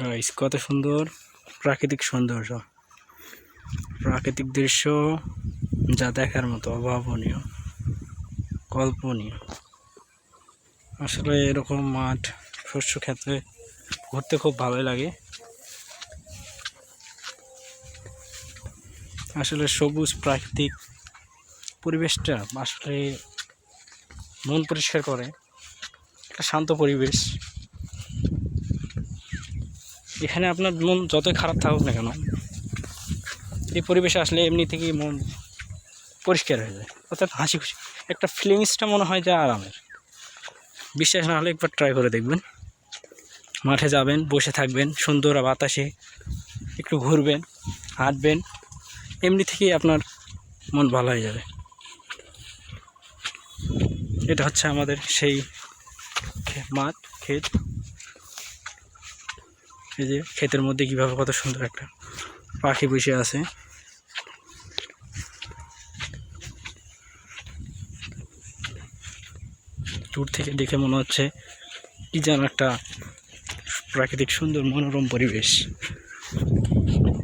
Guys, কত সুন্দর প্রাকৃতিক সৌন্দর্য, প্রাকৃতিক দৃশ্য যা দেখার মতো অভাবনীয়, কল্পনীয়। আসলে এরকম মাঠ, শস্য ক্ষেত্রে ঘুরতে খুব ভালোই লাগে। আসলে সবুজ প্রাকৃতিক পরিবেশটা আসলে মন পরিষ্কার করে, একটা শান্ত পরিবেশ। এখানে আপনার মন যতই খারাপ থাকুক না কেন, এই পরিবেশে আসলে এমনি থেকেই মন পরিষ্কার হয়ে যায়, অর্থাৎ হাসি খুশি একটা ফিলিংসটা মনে হয় যা আরামের। বিশ্বাস না হলে একবার ট্রাই করে দেখবেন। মাঠে যাবেন, বসে থাকবেন, সুন্দর বাতাসে একটু ঘুরবেন, হাঁটবেন, এমনি থেকেই আপনার মন ভালো হয়ে যাবে। এটা হচ্ছে আমাদের সেই মাঠ, ক্ষেত। এই যে ক্ষেতের মধ্যে কীভাবে কত সুন্দর একটা পাখি বসে আছে। দূর থেকে দেখে মনে হচ্ছে কি যেন একটা প্রাকৃতিক সুন্দর মনোরম পরিবেশ।